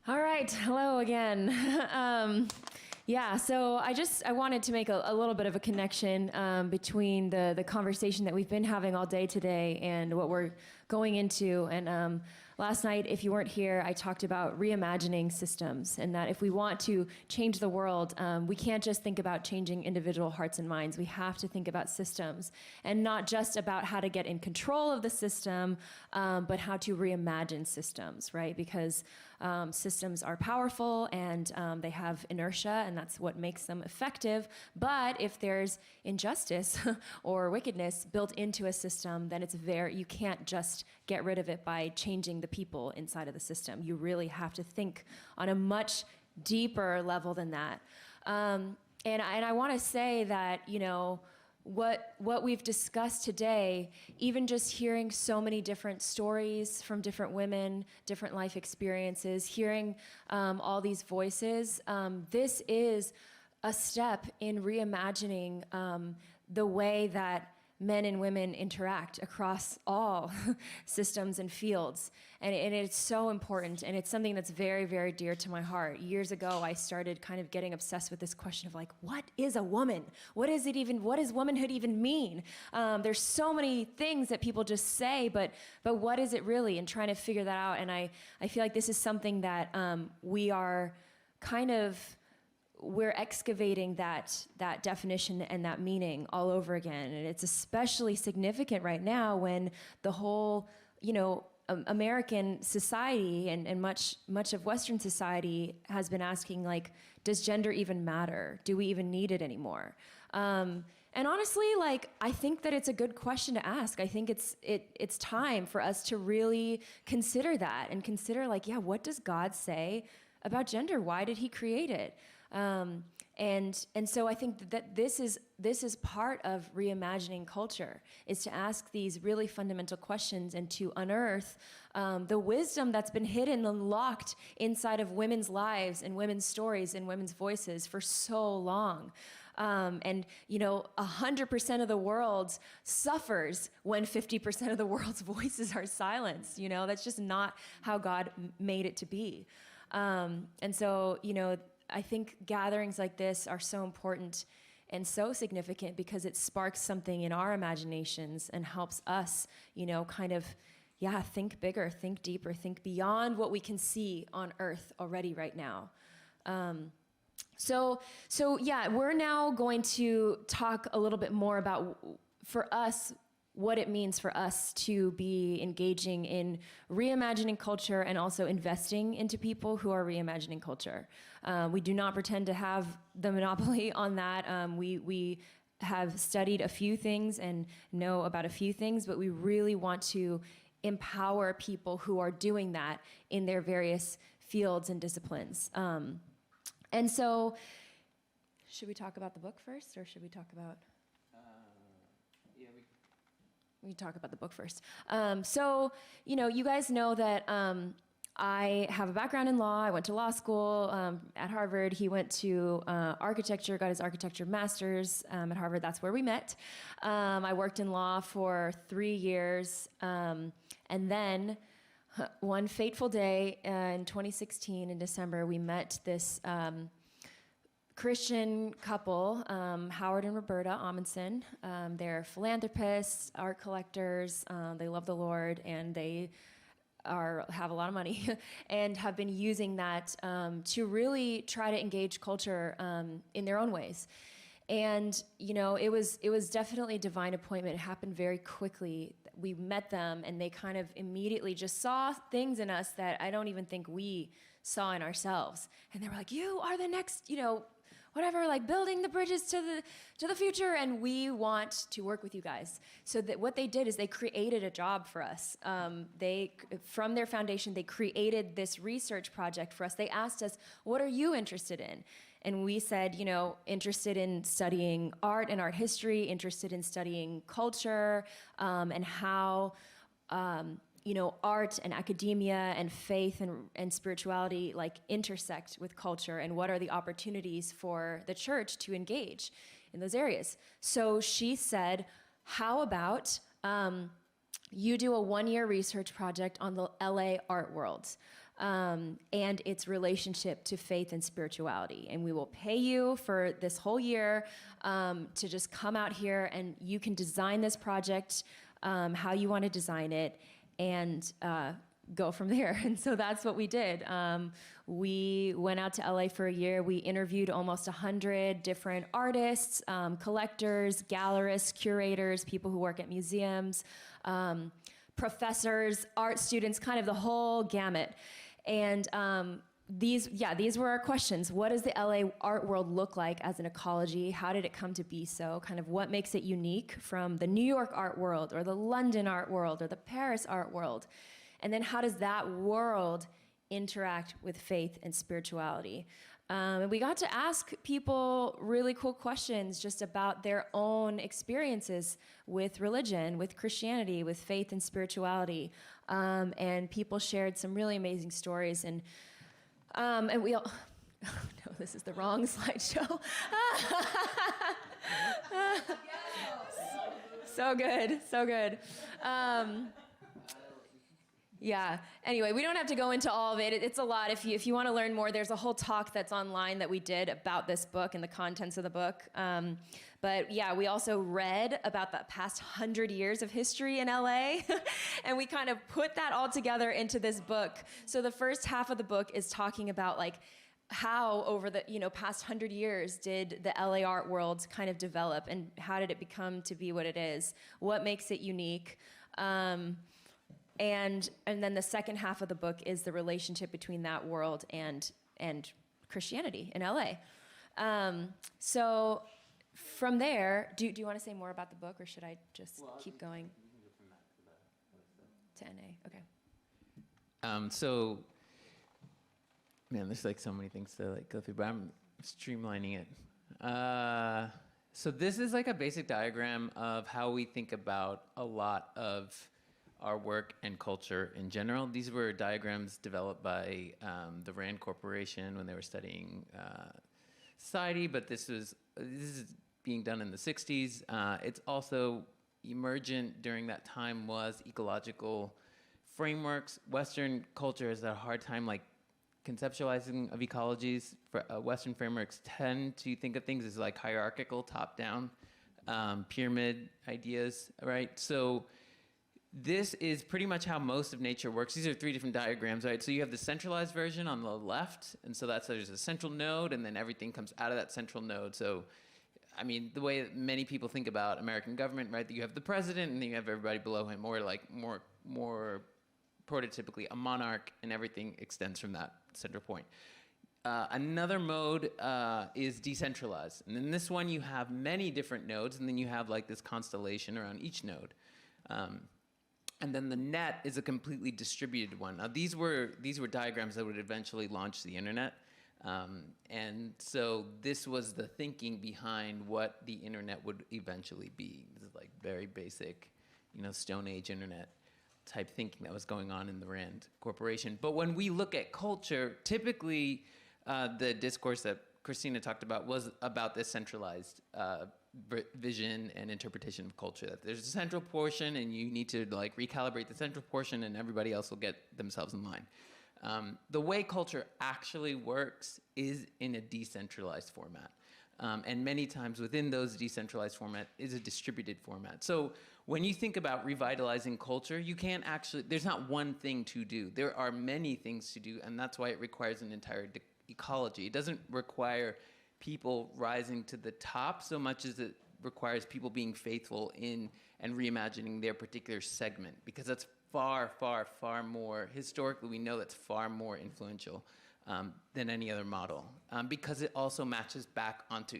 All right, hello again. So I wanted to make a little bit of a connection between the conversation that we've been having all day today and what we're going into. And last night, if you weren't here, I talked about reimagining systems, and that if we want to change the world, we can't just think about changing individual hearts and minds. We have to think about systems, and not just about how to get in control of the system, but how to reimagine systems, right? Because systems are powerful and they have inertia, and that's what makes them effective. But if there's injustice or wickedness built into a system, then you can't just get rid of it by changing the people inside of the system. You really have to think on a much deeper level than that. And I want to say that, what we've discussed today, even just hearing so many different stories from different women, different life experiences, hearing all these voices, this is a step in reimagining the way that men and women interact across all systems and fields. And it's so important, and it's something that's very, very dear to my heart. Years ago, I started kind of getting obsessed with this question of like, what is a woman? What does womanhood even mean? There's so many things that people just say, but what is it really? And trying to figure that out. And I feel like this is something that we're excavating that definition and that meaning all over again. And it's especially significant right now when the whole, American society and much of Western society has been asking, like, does gender even matter? Do we even need it anymore? And honestly, I think that it's a good question to ask. I think it's time for us to really consider that and consider, what does God say about gender? Why did he create it? And so I think that this is part of reimagining culture, is to ask these really fundamental questions and to unearth the wisdom that's been hidden and locked inside of women's lives and women's stories and women's voices for so long. 100% of the world suffers when 50% of the world's voices are silenced. That's just not how God made it to be. And so, I think gatherings like this are so important and so significant because it sparks something in our imaginations and helps us, think bigger, think deeper, think beyond what we can see on earth already right now. So we're now going to talk a little bit more about, for us, what it means for us to be engaging in reimagining culture and also investing into people who are reimagining culture. We do not pretend to have the monopoly on that. We have studied a few things and know about a few things, but we really want to empower people who are doing that in their various fields and disciplines. And so, should we talk about the book first, or should we talk about... We talk about the book first. You guys know that I have a background in law. I went to law school at Harvard. He went to architecture, got his architecture master's at Harvard. That's where we met. I worked in law for 3 years. And then one fateful day in 2016 in December, we met this Christian couple, Howard and Roberta Ahmanson. They're philanthropists, art collectors. They love the Lord, and they have a lot of money and have been using that to really try to engage culture in their own ways. And it was definitely a divine appointment. It happened very quickly. We met them, and they kind of immediately just saw things in us that I don't even think we saw in ourselves. And they were like, "You are the next, whatever, building the bridges to the future, and we want to work with you guys." So that what they did is they created a job for us. From their foundation, they created this research project for us. They asked us, "What are you interested in?" And we said, interested in studying art and art history, interested in studying culture, and how art and academia and faith and spirituality intersect with culture, and what are the opportunities for the church to engage in those areas. So she said, how about you do a 1-year research project on the LA art world? and its relationship to faith and spirituality. And we will pay you for this whole year to just come out here, and you can design this project how you want to design it, and go from there. And so that's what we did. We went out to LA for a year. We interviewed almost 100 different artists, collectors, gallerists, curators, people who work at museums, professors, art students, kind of the whole gamut. And these were our questions. What does the LA art world look like as an ecology? How did it come to be so? Kind of what makes it unique from the New York art world or the London art world or the Paris art world? And then how does that world interact with faith and spirituality? And we got to ask people really cool questions just about their own experiences with religion, with Christianity, with faith and spirituality. And people shared some really amazing stories. And we all, oh no, this is the wrong slideshow. So good, so good. Yeah. Anyway, we don't have to go into all of it. It's a lot. If you want to learn more, there's a whole talk that's online that we did about this book and the contents of the book. But yeah, we also read about the past 100 years of history in LA, and we kind of put that all together into this book. So the first half of the book is talking about like how over the past 100 years did the LA art world kind of develop, and how did it become to be what it is? What makes it unique? And then the second half of the book is the relationship between that world and Christianity in LA. So from there, do you want to say more about the book, or should I just keep going? To NA, okay. So, man, there's like so many things to like go through, but I'm streamlining it. So this is like a basic diagram of how we think about a lot of our work and culture in general. These were diagrams developed by the Rand Corporation when they were studying society, but this is being done in the 60s. It's also emergent during that time was ecological frameworks. Western culture has a hard time like conceptualizing of ecologies. Western frameworks tend to think of things as like hierarchical, top-down, pyramid ideas, right? So this is pretty much how most of nature works. These are three different diagrams, right? So you have the centralized version on the left, and so there's a central node, and then everything comes out of that central node. So, I mean, the way that many people think about American government, right? That you have the president, and then you have everybody below him, or like more prototypically a monarch, and everything extends from that center point. Another mode is decentralized, and in this one you have many different nodes, and then you have like this constellation around each node. And then the net is a completely distributed one. Now, these were diagrams that would eventually launch the internet. And so this was the thinking behind what the internet would eventually be. This is like very basic, Stone Age internet type thinking that was going on in the Rand Corporation. But when we look at culture, typically the discourse that Christina talked about was about this centralized vision and interpretation of culture, that there's a central portion and you need to like recalibrate the central portion and everybody else will get themselves in line. The way culture actually works is in a decentralized format. And many times within those decentralized format is a distributed format. So when you think about revitalizing culture, you can't actually, there's not one thing to do. There are many things to do, and that's why it requires an entire ecology. It doesn't require people rising to the top so much as it requires people being faithful in and reimagining their particular segment, because that's far, far, far more, historically we know that's far more influential than any other model, because it also matches back onto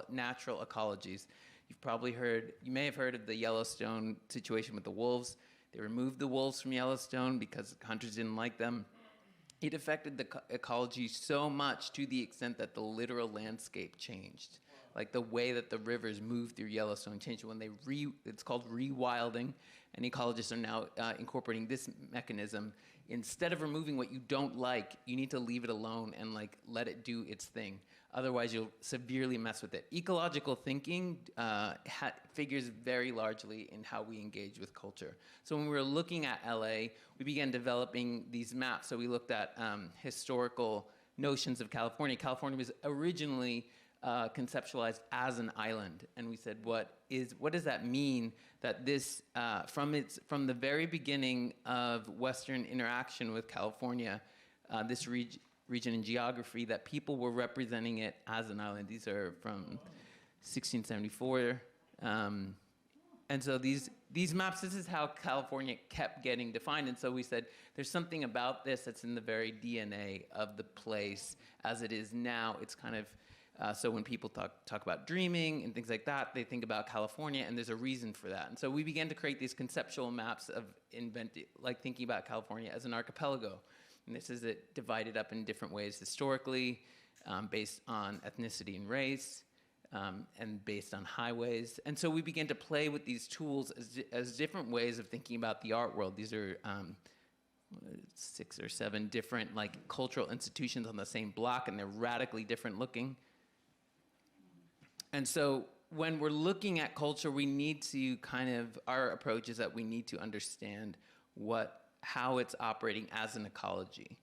natural ecologies. You may have heard of the Yellowstone situation with the wolves. They removed the wolves from Yellowstone because hunters didn't like them. It affected the ecology so much to the extent that the literal landscape changed. Like the way that the rivers moved through Yellowstone changed when it's called rewilding, and ecologists are now incorporating this mechanism instead of removing what you don't like, you need to leave it alone and like let it do its thing. Otherwise, you'll severely mess with it. Ecological thinking figures very largely in how we engage with culture. So when we were looking at LA, we began developing these maps. So we looked at historical notions of California. California was originally conceptualized as an island, and we said, what does that mean that this, from the very beginning of Western interaction with California, this region in geography, that people were representing it as an island. These are from 1674. And so these maps, this is how California kept getting defined. And so we said, there's something about this that's in the very DNA of the place as it is now. It's kind of, so when people talk about dreaming and things like that, they think about California, and there's a reason for that. And so we began to create these conceptual maps of thinking about California as an archipelago. And this is it divided up in different ways historically, based on ethnicity and race, and based on highways. And so we began to play with these tools as different ways of thinking about the art world. These are 6 or 7 different like cultural institutions on the same block, and they're radically different looking. And so when we're looking at culture, we need to our approach is that we need to understand how it's operating as an ecology.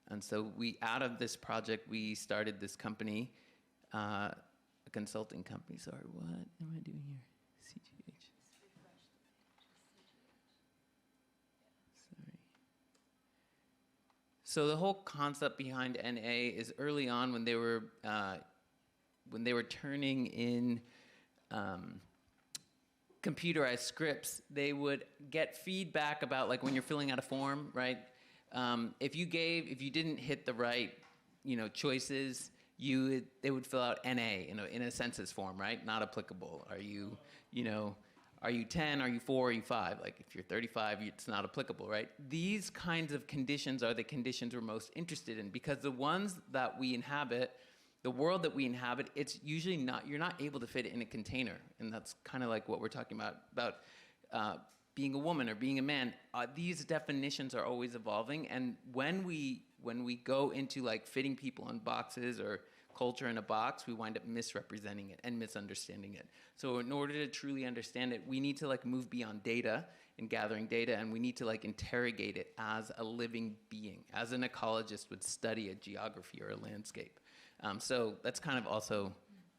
And so out of this project, we started this company, a consulting company. Sorry, what am I doing here? CGH. Sorry. So the whole concept behind NA is early on when they were turning in computerized scripts, they would get feedback about like when you're filling out a form, right? If you didn't hit the right, choices, they would fill out NA in a census form, right? Not applicable. Are you 10? Are you 4? Are you 5? Like if you're 35, it's not applicable, right? These kinds of conditions are the conditions we're most interested in, because the ones that we inhabit, the world that we inhabit, it's usually you're not able to fit it in a container. And that's kind of like what we're talking about being a woman or being a man. These definitions are always evolving. And when we go into like fitting people in boxes or culture in a box, we wind up misrepresenting it and misunderstanding it. So in order to truly understand it, we need to like move beyond data and gathering data, and we need to like interrogate it as a living being, as an ecologist would study a geography or a landscape. So that's kind of also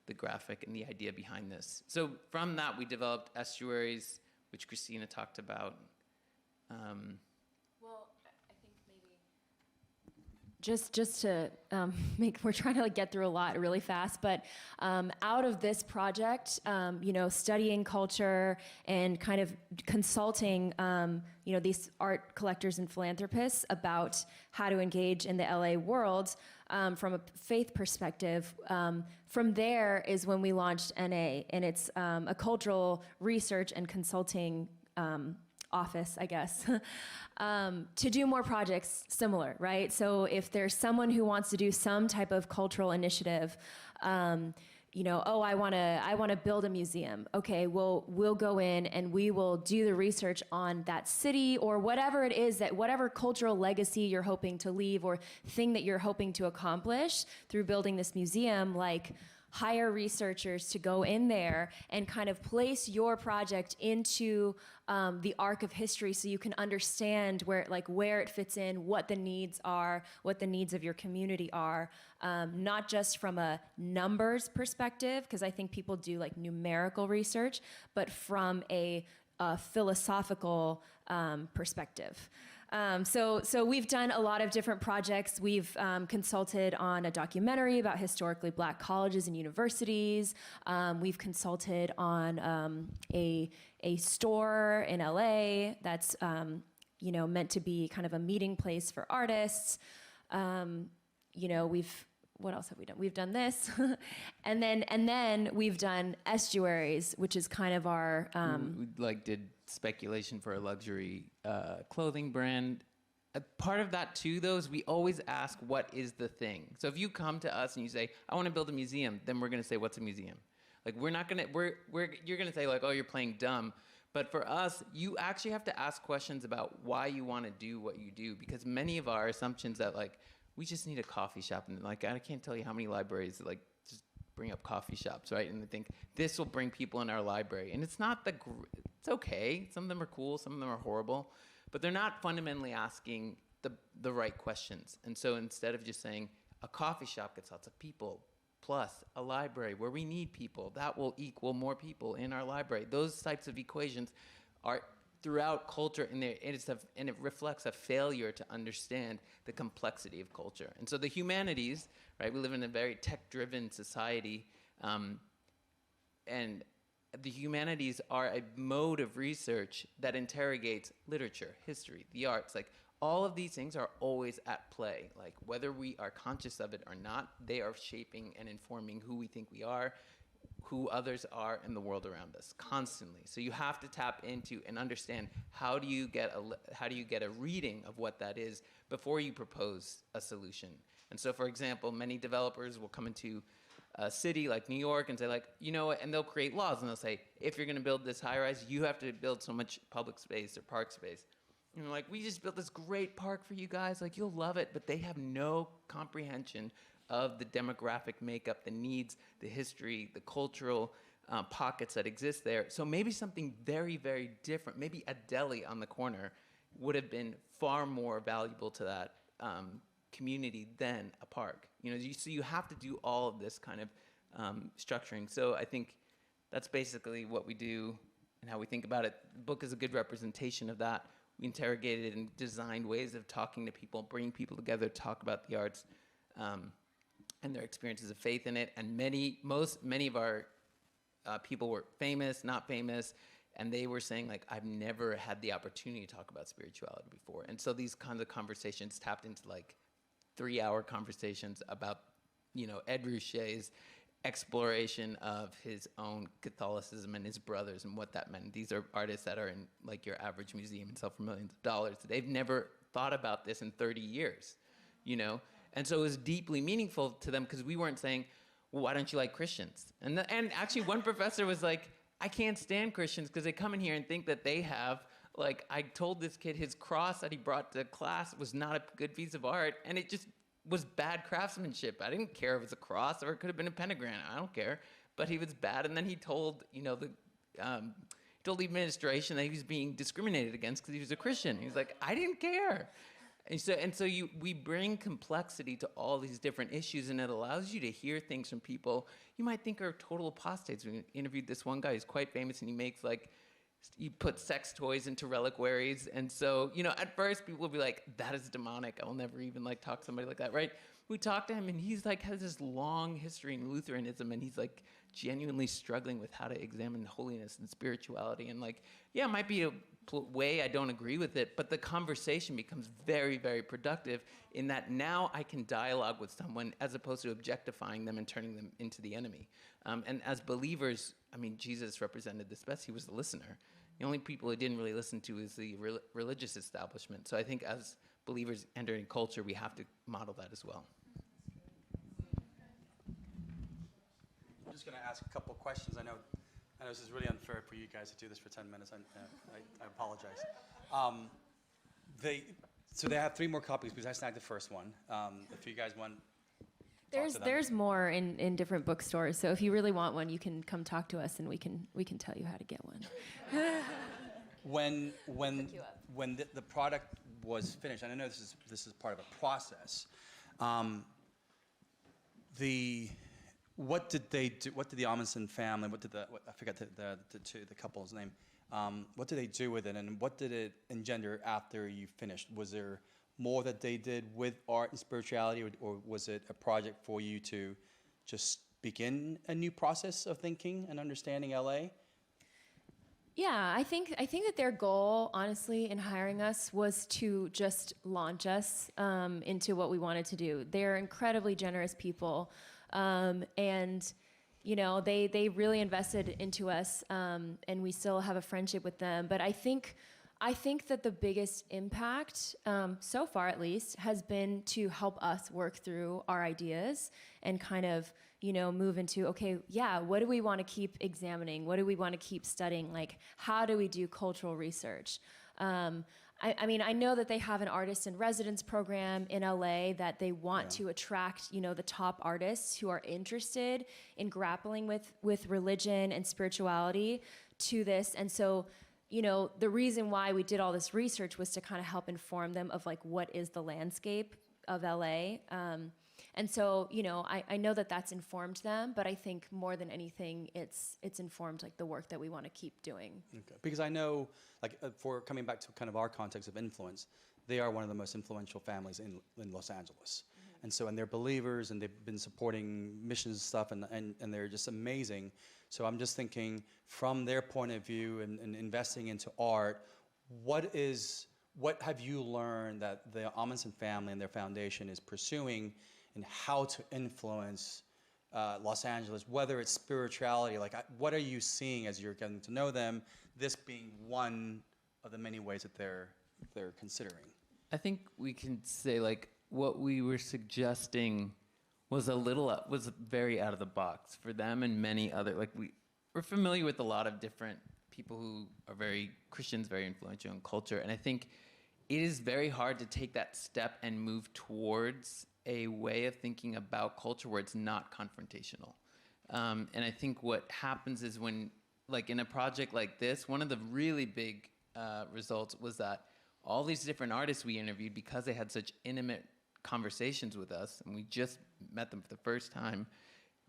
the graphic and the idea behind this. So from that, we developed estuaries, which Christina talked about. Well, I think maybe just to we're trying to like get through a lot really fast, but out of this project, studying culture and kind of consulting, these art collectors and philanthropists about how to engage in the LA world from a faith perspective. From there is when we launched NA, and it's a cultural research and consulting office, I guess, to do more projects similar, right? So if there's someone who wants to do some type of cultural initiative, I want to build a museum. Okay, well, we'll go in and we will do the research on that city or whatever it is, whatever cultural legacy you're hoping to leave or thing that you're hoping to accomplish through building this museum, like hire researchers to go in there and kind of place your project into the arc of history so you can understand where it fits in, what the needs are, what the needs of your community are, not just from a numbers perspective, because I think people do like numerical research, but from a philosophical perspective. So we've done a lot of different projects. We've consulted on a documentary about historically Black colleges and universities. We've consulted on a store in LA that's meant to be kind of a meeting place for artists. What else have we done? We've done this, and then we've done estuaries, which is kind of our. We did speculation for a luxury clothing brand. A part of that too, though, is we always ask, what is the thing? So if you come to us and you say, I want to build a museum, then we're going to say, what's a museum? Like you're going to say like, oh, you're playing dumb. But for us, you actually have to ask questions about why you want to do what you do, because many of our assumptions that like we just need a coffee shop, and like I can't tell you how many libraries like just bring up coffee shops, right? And they think this will bring people in our library, and it's not it's okay. Some of them are cool, some of them are horrible, but they're not fundamentally asking the right questions. And so instead of just saying a coffee shop gets lots of people, plus a library where we need people, that will equal more people in our library. Those types of equations are throughout culture, and it reflects a failure to understand the complexity of culture. And so the humanities, right, we live in a very tech-driven society, and the humanities are a mode of research that interrogates literature, history, the arts. Like, all of these things are always at play. Like, whether we are conscious of it or not, they are shaping and informing who we think we are, who others are, in the world around us constantly. So you have to tap into and understand how do you get a reading of what that is before you propose a solution. And so, for example, many developers will come into a city like New York and say, like, you know what, and they'll create laws, and they'll say, if you're going to build this high rise, you have to build so much public space or park space. You know, like, we just built this great park for you guys, like, you'll love it, but they have no comprehension of the demographic makeup, the needs, the history, the cultural pockets that exist there. So maybe something very, very different, maybe a deli on the corner would have been far more valuable to that community than a park. You know, so you have to do all of this kind of structuring. So I think that's basically what we do and how we think about it. The book is a good representation of that. We interrogated and designed ways of talking to people, bringing people together to talk about the arts and their experiences of faith in it. And many of our people were famous, not famous, and they were saying, like, I've never had the opportunity to talk about spirituality before. And so these kinds of conversations tapped into like 3-hour conversations about, you know, Ed Ruscha's exploration of his own Catholicism and his brothers and what that meant. These are artists that are in like your average museum and sell for millions of dollars. They've never thought about this in 30 years, you know? And so it was deeply meaningful to them because we weren't saying, well, why don't you like Christians? And actually one professor was like, I can't stand Christians because they come in here and think that they have, like, I told this kid his cross that he brought to class was not a good piece of art, and it just was bad craftsmanship. I didn't care if it was a cross or it could have been a pentagram. I don't care. But he was bad. And then he told, you know, told the administration that he was being discriminated against because he was a Christian. He was like, I didn't care. And so we bring complexity to all these different issues, and it allows you to hear things from people you might think are total apostates. We interviewed this one guy who's quite famous, and he makes like, he puts sex toys into reliquaries. And so, you know, at first people will be like, that is demonic. I will never even like talk to somebody like that, right? We talked to him, and he's like, has this long history in Lutheranism, and he's like genuinely struggling with how to examine holiness and spirituality. And like, yeah, it might be a way I don't agree with it, but the conversation becomes very, very productive in that now I can dialogue with someone as opposed to objectifying them and turning them into the enemy. And as believers, I mean, Jesus represented this best. He was the listener. The only people he didn't really listen to is the religious establishment. So I think as believers entering culture, we have to model that as well. I'm just going to ask a couple questions. I know this is really unfair for you guys to do this for 10 minutes. I apologize. They have 3 more copies because I snagged the first one. If you guys want, there's more in different bookstores. So if you really want one, you can come talk to us, and we can tell you how to get one. When the product was finished, and I know this is part of a process. What did they do? What did the Ahmanson family? I forgot the couple's name. What did they do with it, and what did it engender after you finished? Was there more that they did with art and spirituality, or was it a project for you to just begin a new process of thinking and understanding LA? Yeah, I think that their goal, honestly, in hiring us was to just launch us into what we wanted to do. They're incredibly generous people, and you know, they really invested into us, and we still have a friendship with them. But I think I think that the biggest impact, so far at least, has been to help us work through our ideas and kind of, move into, okay, yeah, what do we want to keep examining? What do we want to keep studying? Like, how do we do cultural research? I mean, I know that they have an artist in residence program in LA that they want to attract, the top artists who are interested in grappling with religion and spirituality to this. And so, the reason why we did all this research was to kind of help inform them of like, what is the landscape of LA? And so, I know that that's informed them, but I think more than anything, it's informed like the work that we want to keep doing. Okay. Because I know, like, for coming back to kind of our context of influence, they are one of the most influential families in Los Angeles. Mm-hmm. And so, and they're believers, and they've been supporting missions stuff, and they're just amazing. So I'm just thinking, from their point of view and investing into art, what have you learned that the Ahmanson family and their foundation is pursuing in how to influence Los Angeles, whether it's spirituality, like what are you seeing as you're getting to know them, this being one of the many ways that they're considering? I think we can say like what we were suggesting was very out of the box for them and many other, like we're familiar with a lot of different people who are very Christians, very influential in culture. And I think it is very hard to take that step and move towards a way of thinking about culture where it's not confrontational. And I think what happens is when, like in a project like this, one of the really big results was that all these different artists we interviewed, because they had such intimate conversations with us, and we just met them for the first time,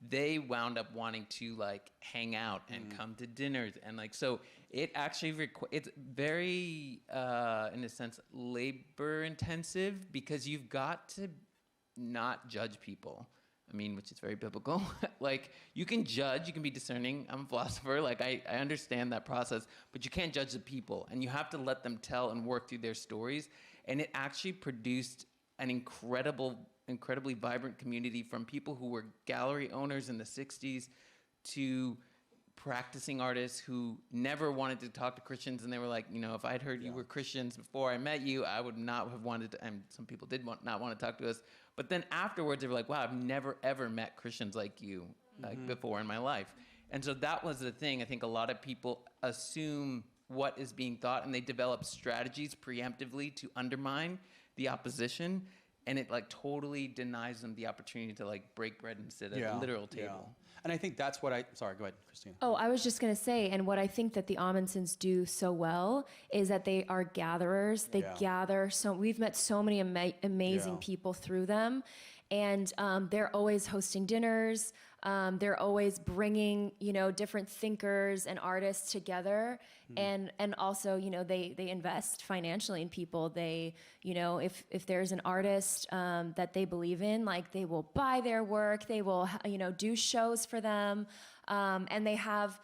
they wound up wanting to like hang out and come to dinners, and like so it actually it's very in a sense labor intensive, because you've got to not judge people. I mean, which is very biblical. Like, you can judge, you can be discerning. I'm a philosopher. Like, I understand that process, but you can't judge the people, and you have to let them tell and work through their stories. And it actually produced an incredibly vibrant community, from people who were gallery owners in the 60s to practicing artists who never wanted to talk to Christians, and they were like, if I'd heard you were Christians before I met you, I would not have wanted to, and some people did not want to talk to us. But then afterwards, they were like, wow, I've never, ever met Christians like you before in my life. And so that was the thing. I think a lot of people assume what is being thought, and they develop strategies preemptively to undermine the opposition. And it like totally denies them the opportunity to like break bread and sit at the literal table. And I think that's what sorry, go ahead, Christina. Oh, I was just going to say, and what I think that the Ahmansons do so well is that they are gatherers. They gather. So we've met so many amazing people through them. And they're always hosting dinners. They're always bringing, different thinkers and artists together. And also, they invest financially in people. They, if there's an artist that they believe in, like they will buy their work. They will, do shows for them. And they have,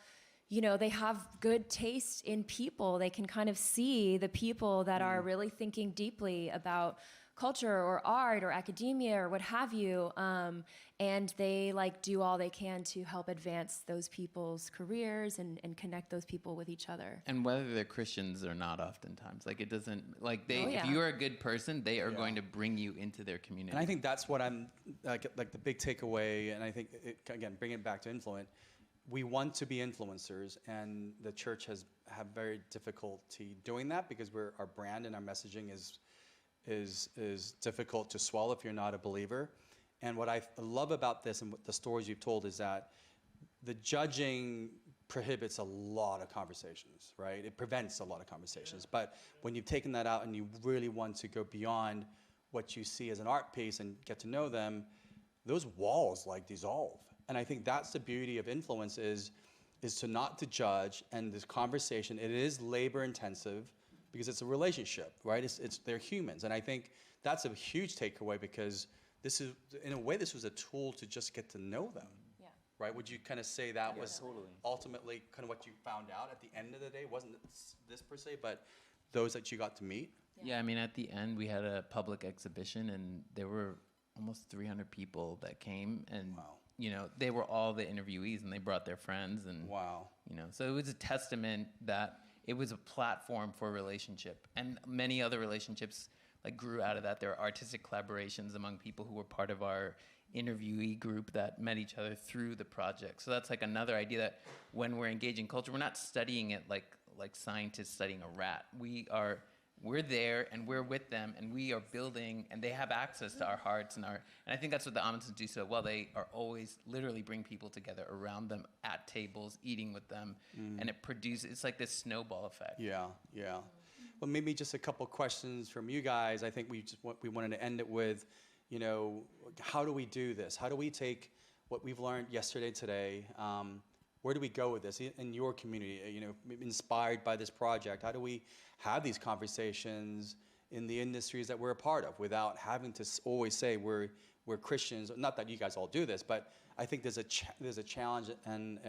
they have good taste in people. They can kind of see the people that are really thinking deeply about culture or art or academia or what have you, and they like do all they can to help advance those people's careers and connect those people with each other. And whether they're Christians or not, oftentimes, like it doesn't, like if you're a good person, they are going to bring you into their community. And I think that's what I'm like the big takeaway. And I think again, bringing it back to influence, we want to be influencers, and the church has very difficulty doing that, because our brand and our messaging is difficult to swallow if you're not a believer. And what I love about this and what the stories you've told is that the judging prohibits a lot of conversations, right? It prevents a lot of conversations. But when you've taken that out and you really want to go beyond what you see as an art piece and get to know them, those walls like dissolve. And I think that's the beauty of influence is to not to judge, and this conversation, it is labor intensive, because it's a relationship, right? They're humans. And I think that's a huge takeaway, because this is, in a way, this was a tool to just get to know them. Yeah. Right? Would you kind of say that was ultimately kind of what you found out at the end of the day? Wasn't this per se, but those that you got to meet? Yeah, I mean, at the end, we had a public exhibition, and there were almost 300 people that came, and they were all the interviewees, and they brought their friends, and so it was a testament that it was a platform for relationship, and many other relationships like grew out of that. There are artistic collaborations among people who were part of our interviewee group that met each other through the project. So that's like another idea, that when we're engaging culture, we're not studying it like scientists studying a rat. We're there and we're with them, and we are building, and they have access to our hearts and I think that's what the Ahmansons do so well. They are always literally bring people together around them at tables, eating with them, and it's like this snowball effect. Yeah, yeah. Well, maybe just a couple questions from you guys. I think we wanted to end it with, you know, how do we do this? How do we take what we've learned yesterday, today? Where do we go with this in your community? You know, inspired by this project, how do we have these conversations in the industries that we're a part of without having to always say we're Christians? Not that you guys all do this, but I think there's a challenge and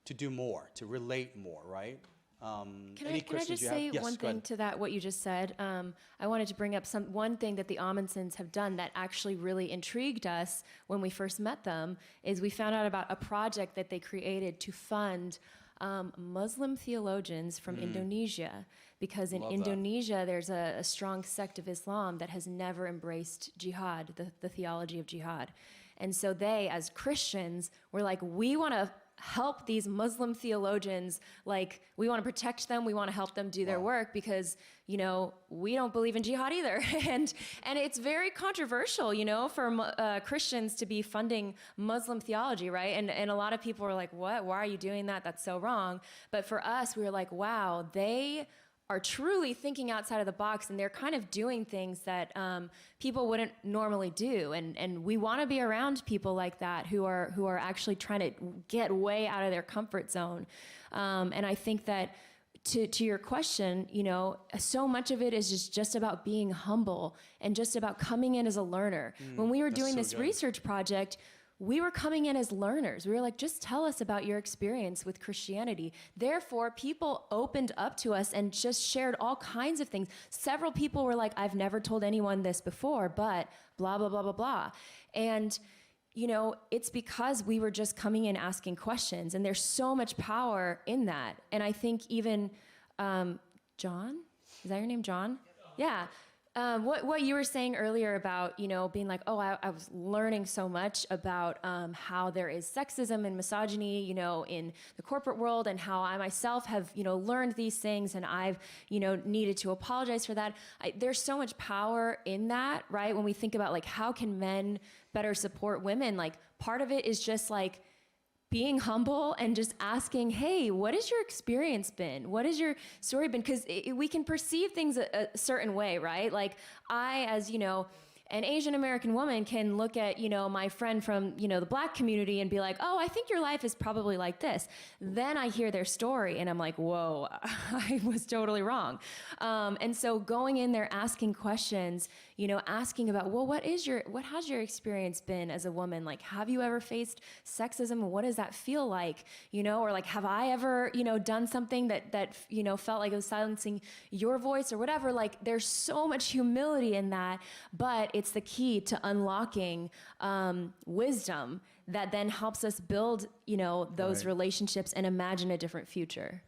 to do more, to relate more, right? Can I just say one thing to that, what you just said? I wanted to bring up one thing that the Ahmansons have done that actually really intrigued us when we first met them, is we found out about a project that they created to fund Muslim theologians from Indonesia, because in Indonesia there's a strong sect of Islam that has never embraced jihad, the theology of jihad. And so they, as Christians, were like, we want to help these Muslim theologians, like we want to protect them, we want to help them do their work, because, you know, we don't believe in jihad either. and it's very controversial, you know, for Christians to be funding Muslim theology, right? And a lot of people were like, what? Why are you doing that? That's so wrong. But for us, we were like, wow, they are truly thinking outside of the box, and they're kind of doing things that people wouldn't normally do. And we want to be around people like that who are actually trying to get way out of their comfort zone. And I think that to your question, you know, so much of it is just about being humble and just about coming in as a learner. When we were doing this research project, we were coming in as learners. We were like, just tell us about your experience with Christianity. Therefore, people opened up to us and just shared all kinds of things. Several people were like, I've never told anyone this before, but blah, blah, blah, blah, blah. And, you know, it's because we were just coming in asking questions, and there's so much power in that. And I think even, John, is that your name, John? Yeah. What you were saying earlier about, you know, being like, oh, I was learning so much about how there is sexism and misogyny, you know, in the corporate world, and how I myself have, you know, learned these things, and I've, you know, needed to apologize for that. There's so much power in that, right? When we think about like, how can men better support women? Like, part of it is just like being humble and just asking, hey, what has your experience been? What has your story been? Because we can perceive things a certain way, right? Like, I, as, you know, an Asian American woman, can look at, you know, my friend from, you know, the Black community and be like, oh, I think your life is probably like this. Then I hear their story and I'm like, whoa, I was totally wrong. And so going in there, asking questions, you know, asking about, well, what has your experience been as a woman? Like, have you ever faced sexism? What does that feel like? You know, or like, have I ever, you know, done something that, you know, felt like it was silencing your voice or whatever? Like, there's so much humility in that, but it's the key to unlocking wisdom that then helps us build, you know, those relationships and imagine a different future.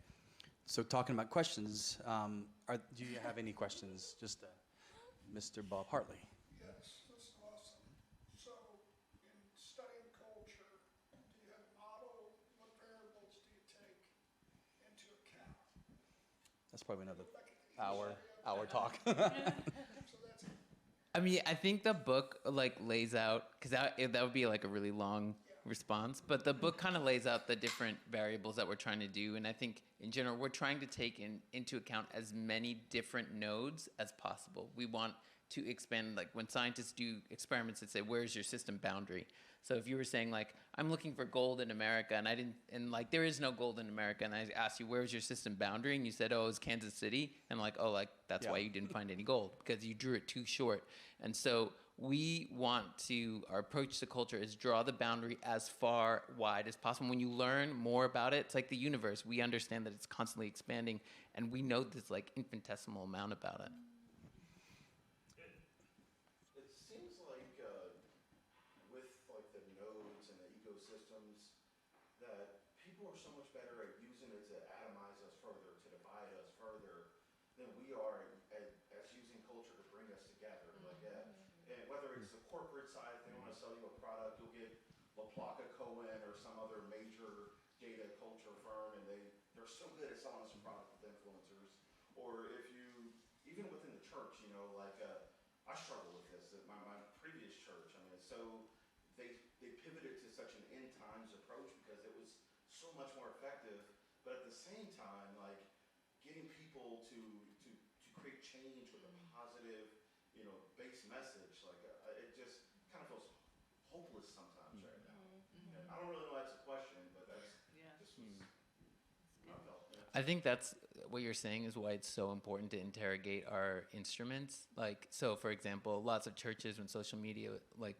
So talking about questions, do you have any questions? Just Mr. Bob Hartley. Yes, that's awesome. So, in studying culture, do you have a model? What variables do you take into account? That's probably another hour talk. So that's I mean, I think the book like lays out, because that would be like a really long response, but the book kind of lays out the different variables that we're trying to do. And I think in general, we're trying to take into account as many different nodes as possible. We want to expand, like when scientists do experiments that say, where's your system boundary? So if you were saying like, I'm looking for gold in America, and like there is no gold in America, and I asked you, where's your system boundary? And you said, oh, it's Kansas City. And like, oh, like that's why you didn't find any gold, because you drew it too short. And so we want to, our approach to culture is draw the boundary as far wide as possible. When you learn more about it, it's like the universe. We understand that it's constantly expanding, and we know this like infinitesimal amount about it. It seems like with like the nodes and the ecosystems that people are so much better at using it to atomize us further, to divide than we are as using culture to bring us together. And whether it's the corporate side, if they want to sell you a product, you'll get LaPlaca Cohen or some other major data culture firm, and they're so good at selling us a product with influencers. Or if you, even within the church, I struggle with this at my previous church. I mean, it's so, they pivoted to such an end times approach because it was so much more effective, but at the same time, like, getting people to create change with a positive, base message, it just kind of feels hopeless sometimes right now. And I don't really know that's a question, but that's just was how I felt. Yeah. I think that's what you're saying is why it's so important to interrogate our instruments. Like, so for example, lots of churches when social media like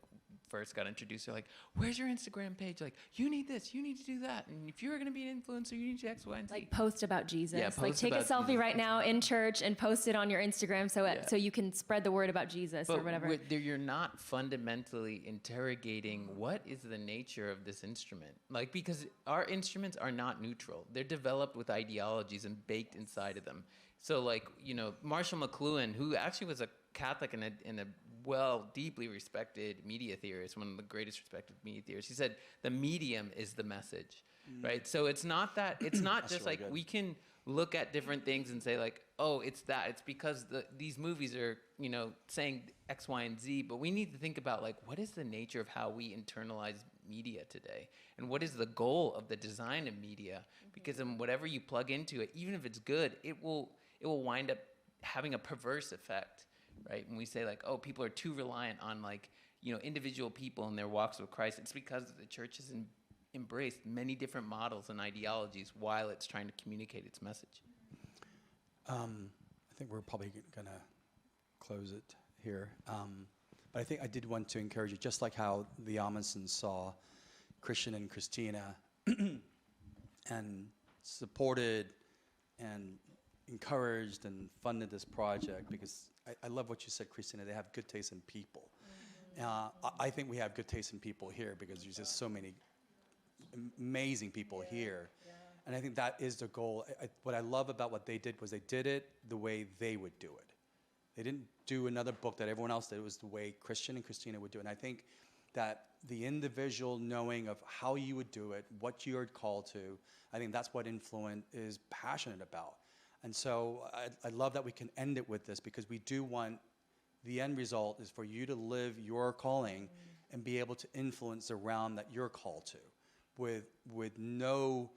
first got introduced, they're like, where's your Instagram page? Like, you need this, you need to do that. And if you're going to be an influencer, you need to X, Y, and Z. Like post about Jesus. Yeah, like post take a about selfie Jesus. right now in church and post it on your Instagram so you can spread the word about Jesus or whatever. You're not fundamentally interrogating what is the nature of this instrument. Like, because our instruments are not neutral. They're developed with ideologies and baked inside of them. So like, Marshall McLuhan, who actually was a Catholic and a deeply respected media theorist, one of the greatest respected media theorists, he said the medium is the message, right? So it's not just really like good. we can look at different things and say like, oh, it's that. It's because these movies are, saying X, Y, and Z, but we need to think about like, what is the nature of how we internalize media today? And what is the goal of the design of media? Because whatever you plug into it, even if it's good, it will wind up having a perverse effect, right? When we say like, oh, people are too reliant on like, individual people in their walks with Christ, it's because the church has embraced many different models and ideologies while it's trying to communicate its message. I think we're probably going to close it here. But I think I did want to encourage you, just like how the Ahmansons saw Christian and Christina and supported and encouraged and funded this project, because I love what you said, Christina, they have good taste in people. I think we have good taste in people here because there's just so many amazing people here. And I think that is the goal. What I love about what they did was they did it the way they would do it. They didn't do another book that everyone else did. It was the way Christian and Christina would do it. And I think that the individual knowing of how you would do it, what you're called to, I think that's what Influent is passionate about. And so I love that we can end it with this, because we do want the end result is for you to live your calling and be able to influence the realm that you're called to with no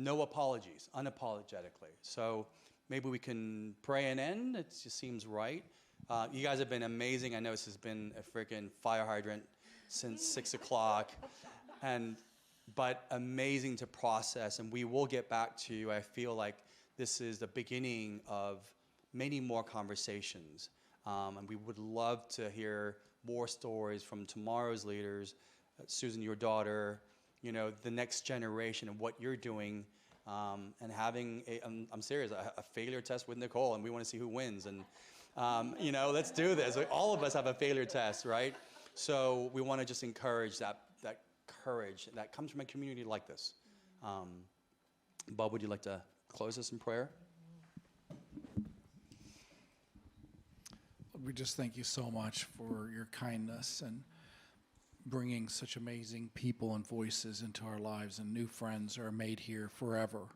apologies, unapologetically. So maybe we can pray and end. It just seems right. You guys have been amazing. I know this has been a freaking fire hydrant since 6 o'clock, but amazing to process. And we will get back to you. I feel like this is the beginning of many more conversations. And we would love to hear more stories from tomorrow's leaders, Susan, your daughter, the next generation of what you're doing, and having I'm serious, a failure test with Nicole, and we want to see who wins. And, let's do this. Like, all of us have a failure test, right? So we want to just encourage that courage that comes from a community like this. Bob, would you like to close us in prayer? We just thank you so much for your kindness and bringing such amazing people and voices into our lives, and new friends are made here forever.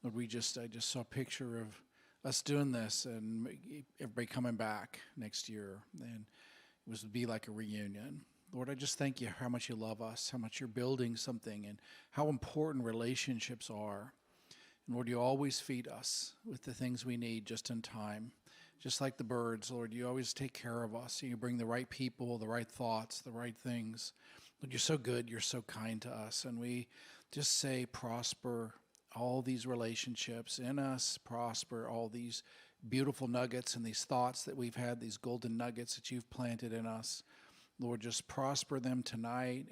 Lord, I just saw a picture of us doing this and everybody coming back next year, and it would be like a reunion. Lord, I just thank you how much you love us, how much you're building something, and how important relationships are. And Lord, you always feed us with the things we need just in time. Just like the birds, Lord, you always take care of us. You bring the right people, the right thoughts, the right things. Lord, you're so good. You're so kind to us. And we just say, prosper all these relationships in us, prosper all these beautiful nuggets and these thoughts that we've had, these golden nuggets that you've planted in us. Lord, just prosper them tonight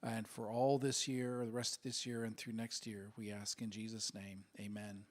and for all this year, the rest of this year and through next year. We ask in Jesus' name, amen.